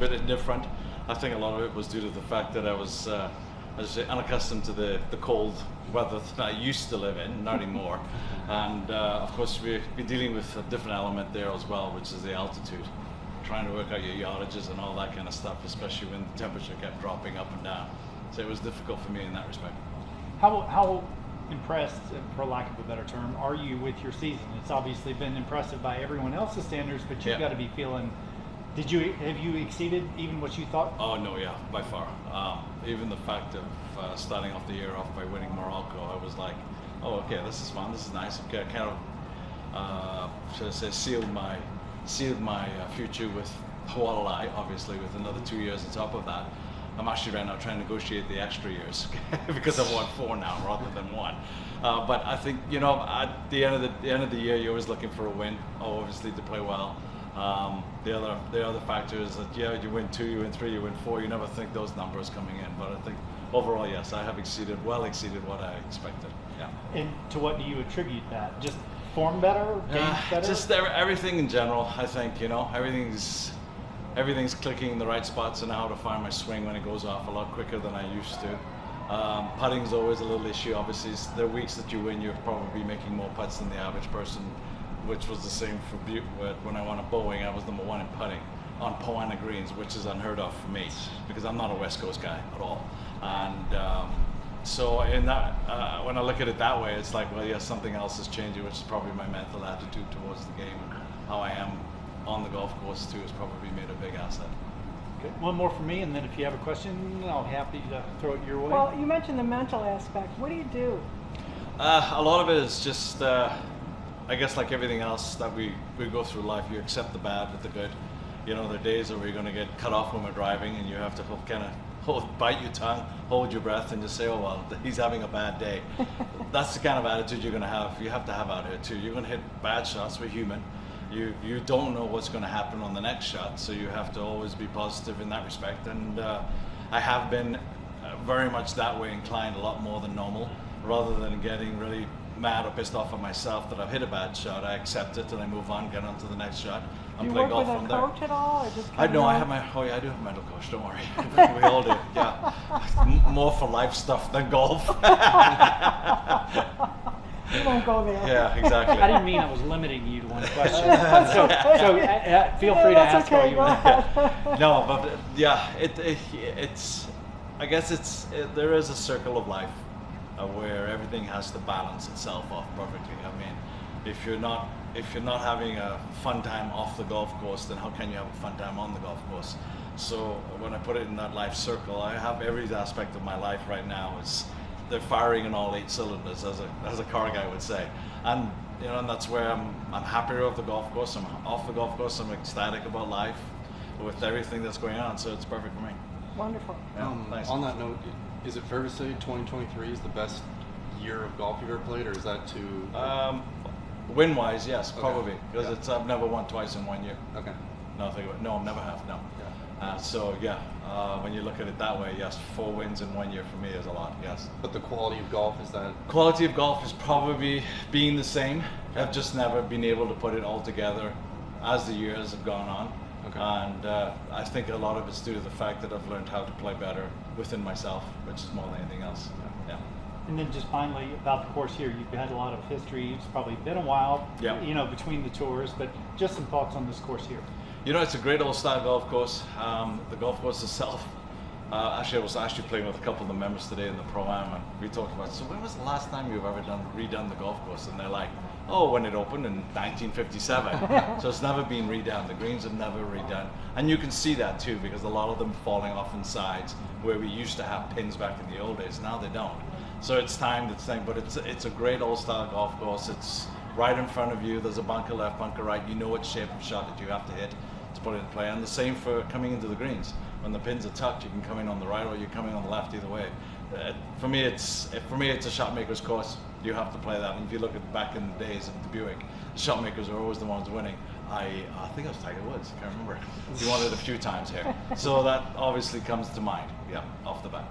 bit indifferent. I think a lot of it was due to the fact that I was unaccustomed to the cold weather that I used to live in, not anymore. And of course we're dealing with a different element there as well, which is the altitude. Trying to work out your yardages and all that kind of stuff, especially when the temperature kept dropping up and down. So it was difficult for me in that respect. How impressed, for lack of a better term, are you with your season? It's obviously been impressive by everyone else's standards, but you've got to be feeling. Have you exceeded even what you thought? Oh no, yeah, by far. Even the fact of starting off the year off by winning Morocco, I was like, oh, okay, this is fun, this is nice. Okay, I kind of, should I say, sealed my future with Hawaii, obviously, with another 2 years on top of that. I'm actually right now trying to negotiate the extra years because I've won 4 now rather than 1. But I think, you know, at the end of the year, you're always looking for a win, obviously to play well. The other factor is that, yeah, you win 2, you win 3, you win 4, you never think those numbers coming in. But I think overall, yes, I have well exceeded what I expected. Yeah. And to what do you attribute that? Just form better, game better? Just everything in general. I think, you know, everything's clicking in the right spots, and how to find my swing when it goes off a lot quicker than I used to. Putting's always a little issue. Obviously, there are weeks that you win, you're probably making more putts than the average person, which was the same for when I won at Boeing. I was number 1 in putting on Poana greens, which is unheard of for me because I'm not a West Coast guy at all. And so in that, when I look at it that way, it's like, well, yes, something else is changing, which is probably my mental attitude towards the game, and how I am on the golf course too has probably made a big asset. Okay, one more from me, and then if you have a question, I'll be happy to throw it your way. Well, you mentioned the mental aspect. What do you do? A lot of it is just, I guess like everything else that we go through life, you accept the bad with the good. You know, there are days where we're going to get cut off when we're driving, and you have to kind of bite your tongue, hold your breath, and just say, oh, well, he's having a bad day. That's the kind of attitude you're going to have. You have to have out here too. You're going to hit bad shots. We're human. You don't know what's going to happen on the next shot, so you have to always be positive in that respect. And I have been very much that way inclined, a lot more than normal. Rather than getting really mad or pissed off at myself that I've hit a bad shot, I accept it and I move on, get on to the next shot, and play golf from there. Do you work with a coach at all, or just I know I do have a mental coach. Don't worry, we all do. Yeah, more for life stuff than golf. You won't go there. Yeah, exactly. I didn't mean I was limiting you to one question. so feel free to ask all you want. No, but yeah, it's. I guess there is a circle of life where everything has to balance itself off perfectly. I mean, if you're not having a fun time off the golf course, then how can you have a fun time on the golf course? So when I put it in that life circle, I have every aspect of my life right now. They're firing in all 8 cylinders, as a car guy would say, and you know, and that's where I'm happier off the golf course. I'm off the golf course. I'm ecstatic about life, with everything that's going on. So it's perfect for me. Wonderful. Yeah, nice. On that note, is it fair to say 2023 is the best year of golf you've ever played, or is that too? Win-wise, yes, probably, Okay. because I've never won twice in 1 year. Okay. No, I never have. No. Yeah. So yeah, when you look at it that way, yes, 4 wins in 1 year for me is a lot. Yes. But the quality of golf, is that? Quality of golf is probably being the same. Okay. I've just never been able to put it all together as the years have gone on. Okay. And I think a lot of it's due to the fact that I've learned how to play better within myself, which is more than anything else. Yeah. And then just finally about the course here, you've had a lot of history. It's probably been a while, Yeah. you know, between the tours, but just some thoughts on this course here. You know, it's a great old style golf course. The golf course itself, actually I was playing with a couple of the members today in the Pro-Am, and we talked about, so when was the last time you've ever redone the golf course? And they're like, oh, when it opened in 1957. So it's never been redone. The greens have never redone. And you can see that too, because a lot of them falling off in sides where we used to have pins back in the old days. Now they don't. So it's time, but it's a great old style golf course. It's right in front of you. There's a bunker left, bunker right. You know what shape of shot that you have to hit to put it in play. And the same for coming into the greens. When the pins are tucked, you can come in on the right or you're coming on the left, either way. For me, it's a shot maker's course. You have to play that. And if you look at back in the days of the Buick, the shot makers are always the ones winning. I think it was Tiger Woods. I can't remember. He won it a few times here. So that obviously comes to mind. Yeah, off the bat.